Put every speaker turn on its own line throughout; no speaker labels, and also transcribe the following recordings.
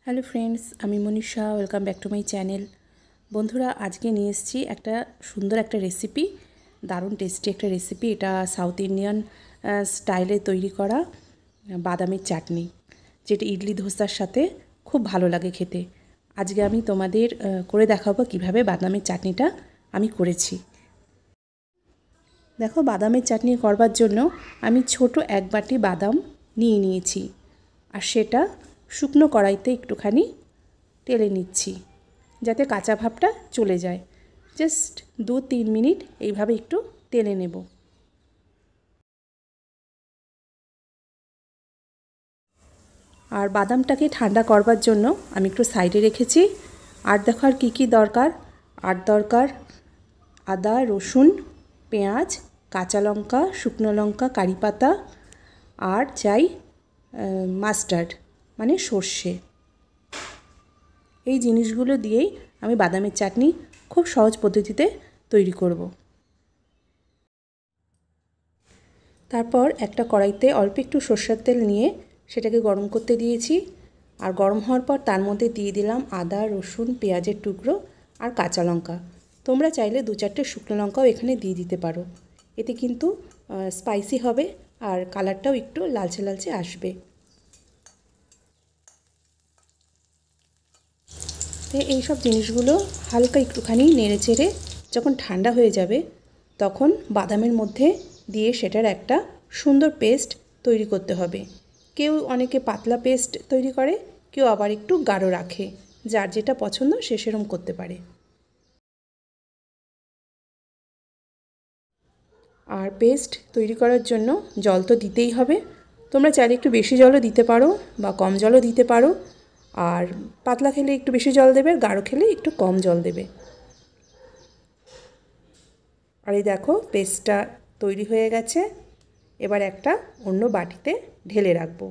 Hello friends, আমি Manisha. Welcome back to my channel. বন্ধুরা, আজকে নিয়ে এসেছি একটা সুন্দর একটা রেসিপি, দারুণ টেস্টি একটা রেসিপি। এটা সাউথ ইন্ডিয়ান স্টাইলে তৈরি করা বাদামের চাটনি, যেটা ইডলি ধোসার সাথে খুব ভালো লাগে খেতে। আজকে আমি তোমাদের করে দেখাবো কিভাবে বাদামের চাটনিটা আমি করেছি। দেখো, বাদামের চাটনি করবার জন্য আমি ছোট এক বাটি বাদাম নিয়ে নিয়েছি, আর সেটা শুকনো কড়াইতে একটুখানি টেলে নিচ্ছি যাতে কাঁচা ভাবটা চলে যায়। জাস্ট 2-3 মিনিট এইভাবে একটু টেলে নেব। আর বাদামটাকে ঠান্ডা করবার জন্য আমি একটু সাইডে রেখেছি। আর দেখো আর কী কী দরকার। আর দরকার আদা, রসুন, পেঁয়াজ, কাঁচা লঙ্কা, শুকনো লঙ্কা, কারি পাতা, আর চাই মাস্টার্ড মানে সর্ষে। এই জিনিসগুলো দিয়েই আমি বাদামের চাটনি খুব সহজ পদ্ধতিতে তৈরি করব। তারপর একটা কড়াইতে অল্প একটু সর্ষের তেল নিয়ে সেটাকে গরম করতে দিয়েছি। আর গরম হওয়ার পর তার মধ্যে দিয়ে দিলাম আদা, রসুন, পেঁয়াজের টুকরো আর কাঁচা লঙ্কা। তোমরা চাইলে 2-4টে শুকনো লঙ্কাও এখানে দিয়ে দিতে পারো। এতে কিন্তু স্পাইসি হবে আর কালারটাও একটু লালচে লালচে আসবে। তো এইসব জিনিসগুলো হালকা একটুখানি নেড়ে চেড়ে যখন ঠান্ডা হয়ে যাবে, তখন বাদামের মধ্যে দিয়ে সেটার একটা সুন্দর পেস্ট তৈরি করতে হবে। কেউ অনেকে পাতলা পেস্ট তৈরি করে, কেউ আবার একটু গাঢ় রাখে। যার যেটা পছন্দ সে সেরকম করতে পারে। আর পেস্ট তৈরি করার জন্য জল তো দিতেই হবে। তোমরা চাইলে একটু বেশি জলও দিতে পারো বা কম জলও দিতে পারো। আর পাতলা খেলে একটু বেশি জল দেবে, আর গাঢ় খেলে একটু কম জল দেবে। আর এই দেখো, পেস্টটা তৈরি হয়ে গেছে। এবার একটা অন্য বাটিতে ঢেলে রাখবো।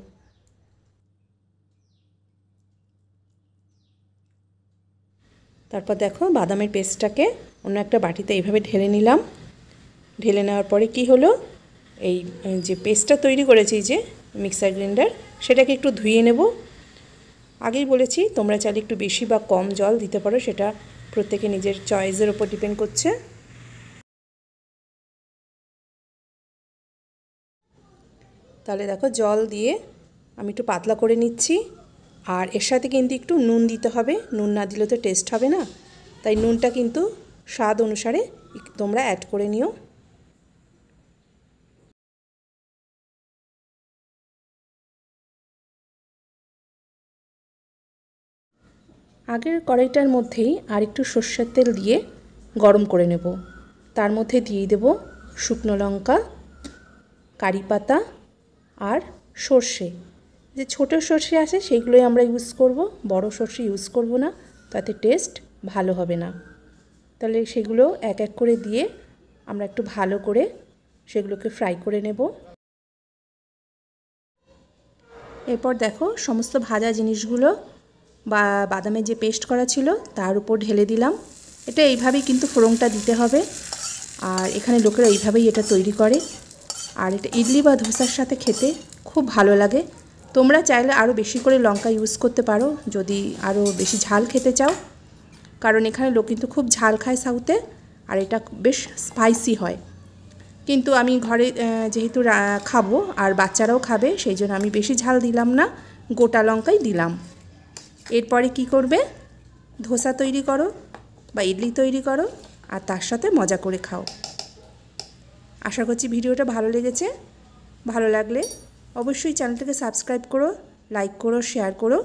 তারপর দেখো, বাদামের পেস্টটাকে অন্য একটা বাটিতে এইভাবে ঢেলে নিলাম। ঢেলে নেওয়ার পরে কি হলো, এই যে পেস্টটা তৈরি করেছি যে মিক্সার গ্রাইন্ডার, সেটাকে একটু ধুয়ে নেব। আগেই বলেছি তোমরা চাইলে একটু বেশি বা কম জল দিতে পারো, সেটা প্রত্যেকে নিজের চয়েসের ওপর ডিপেন্ড করছে। তাহলে দেখো, জল দিয়ে আমি একটু পাতলা করে নিচ্ছি। আর এর সাথে কিন্তু একটু নুন দিতে হবে, নুন না দিলে তো টেস্ট হবে না। তাই নুনটা কিন্তু স্বাদ অনুসারে তোমরা অ্যাড করে নিও। আগের কড়াইটার মধ্যেই আর একটু সর্ষের তেল দিয়ে গরম করে নেব। তার মধ্যে দিয়ে দেব শুকনো লঙ্কা, কারি পাতা আর সর্ষে। যে ছোটো সর্ষে আছে সেইগুলোই আমরা ইউজ করব, বড় সর্ষে ইউজ করব না, তাতে টেস্ট ভালো হবে না। তাহলে সেগুলো এক এক করে দিয়ে আমরা একটু ভালো করে সেগুলোকে ফ্রাই করে নেব। এরপর দেখো, সমস্ত ভাজা জিনিসগুলো বা বাদামের যে পেস্ট করা ছিল তার উপর ঢেলে দিলাম। এটা এইভাবেই কিন্তু ফোড়নটা দিতে হবে। আর এখানে লোকেরা এইভাবেই এটা তৈরি করে। আর এটা ইডলি বা ধোসার সাথে খেতে খুব ভালো লাগে। তোমরা চাইলে আরও বেশি করে লঙ্কা ইউজ করতে পারো যদি আরও বেশি ঝাল খেতে চাও, কারণ এখানে লোক কিন্তু খুব ঝাল খায় সাউথে, আর এটা বেশ স্পাইসি হয়। কিন্তু আমি ঘরে যেহেতু খাবো আর বাচ্চারাও খাবে, সেই জন্য আমি বেশি ঝাল দিলাম না, গোটা লঙ্কাই দিলাম। এরপরে কি করবে, ধোসা তৈরি করো বা ইডলি তৈরি করো আর তার সাথে মজা করে খাও। আশা করছি ভিডিওটা ভালো লেগেছে। ভালো লাগলে অবশ্যই চ্যানেলটাকে সাবস্ক্রাইব করো, লাইক করো, শেয়ার করো।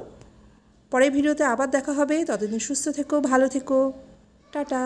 পরের ভিডিওতে আবার দেখা হবে। ততদিন সুস্থ থেকো, ভালো থেকো, টাটা।